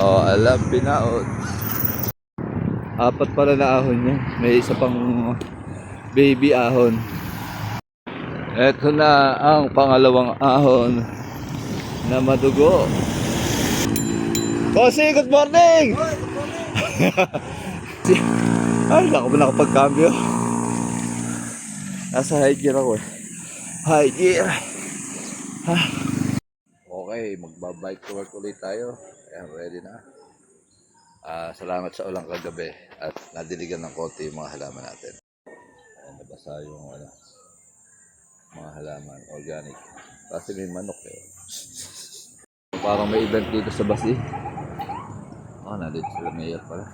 Oh, alam, pinaot. Apat pala na ahon niya. May isa pang baby ahon. Ito na ang pangalawang ahon na madugo. Bossy, good morning! Ay, ako ba nakapagkambyo? Nasa high gear ako eh. High gear. Okay, magbabike to work ulit tayo. Ayan, ready na. Salamat sa ulang kagabi at nadiligan ng konti yung mga halaman natin. Ayan, nabasa yung mga halaman, organic. Kasi may manok eh. Parang may event dito sa Basi. Nandito sila mayor pala.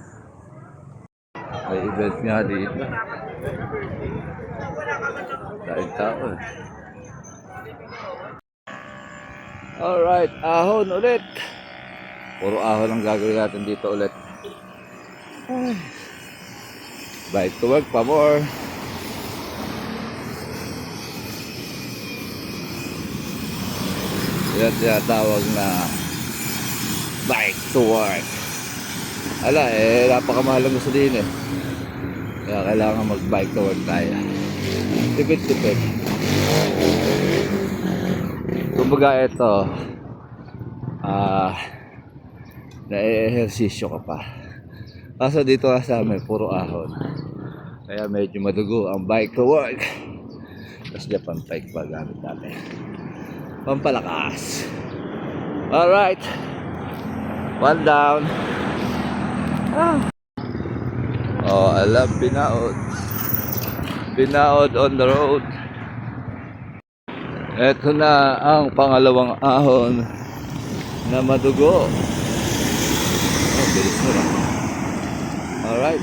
May event nga dito. Dahil tao eh. Alright, ahon ulit. Puro ahon ang gagawin natin dito ulit. Bike to work pa more. Yan tinatawag na bike to work. Ala napakamahal ang gusto din eh. Kaya kailangan mag bike to work tayo. Tipid-tipid. Kumbaga ito na-ehersisyo ka pa. Kaso dito sa amin puro ahon. Kaya medyo madugo ang bike to work. Tapos Japan bike pa gamit natin. Pampalakas. Alright. One down. Oh, alam, pinaod. Pinaod on the road. Ito na ang pangalawang ahon na madugo. Bilis mo lang. Alright.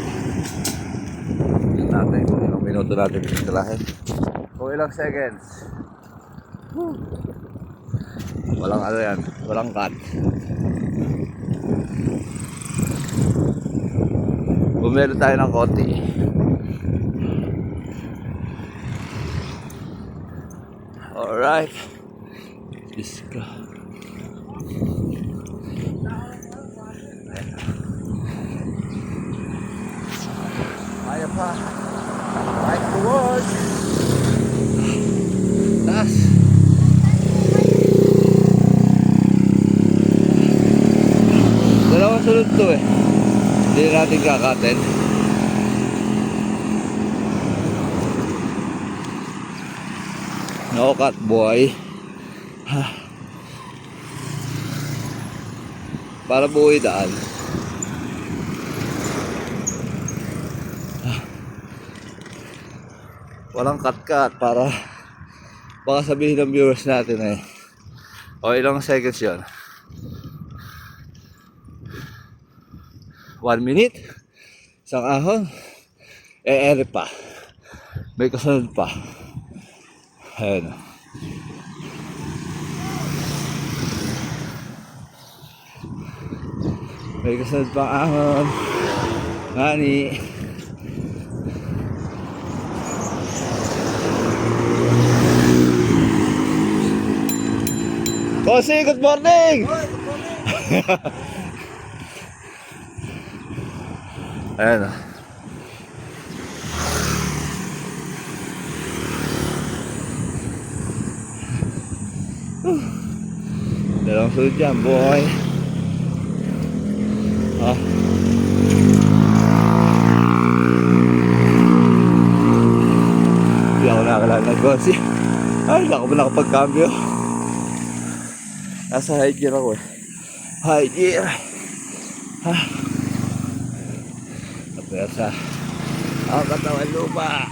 Tignan natin kung ilang minuto natin pintalahin. Kung ilang seconds. Walang ano yan. Walang cut. Bumelo tayo ng konti. Alright. Let's go. Kaya pa. Bike to work. Taas. Dalawang sunod to eh. Hindi natin kakatin. No cut boy. Para buhay daan. Walang cut para baka sabihin ng viewers natin eh. O ilang seconds yun? 1 minute. Isang ahon. Ere pa. May kasunod pa. Ayan. May kasunod pang ahon. Ngani. Bossy, good morning! Ayan. Dalawang sunod dyan, boy. Hindi ako nakalala ng bossy. Ay, ako ba nakapagkambyo? Nasa high gear ako eh. High gear. Napwersa ang katawan lupa.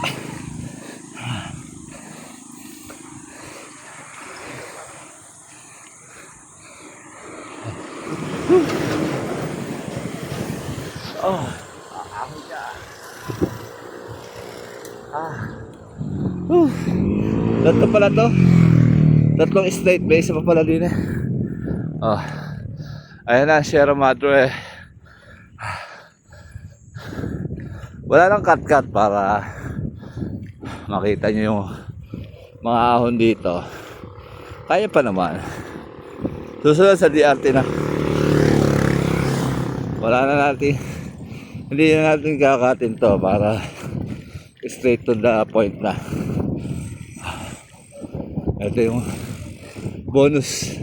Ako dyan. Tatlo pala to. Tatlong straight base pa pala din eh. Ayan na, Sierra Madre. Wala lang cut para makita nyo yung mga ahon dito. Kaya pa naman. Susunod sa DRT na. Wala na natin, hindi na natin kakatin to para straight to the point na. Ito yung bonus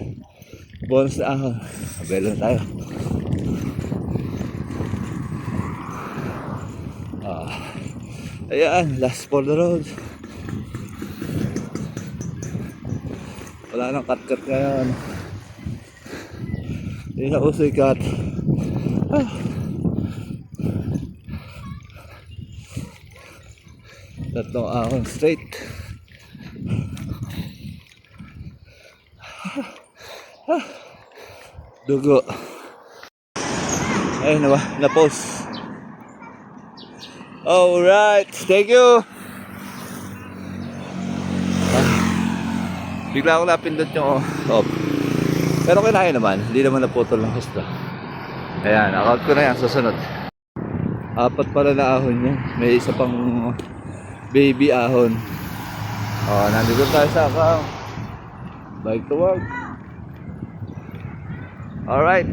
na ahon. Abelo na tayo. Ayan, last for the road. Wala nang cut ngayon. Hindi na uso i-cut. Tatlong ahon straight. Dugo. Ayun na ba? Na-post. Alright, thank you. Bigla akong napindot yung off. Pero kinain naman, hindi naman naputol ng husto. Ayan, account ko na yan, susunod. Apat pala na ahon niya. May isa pang baby ahon. Nandito tayo sa account. Bike to work. Alright.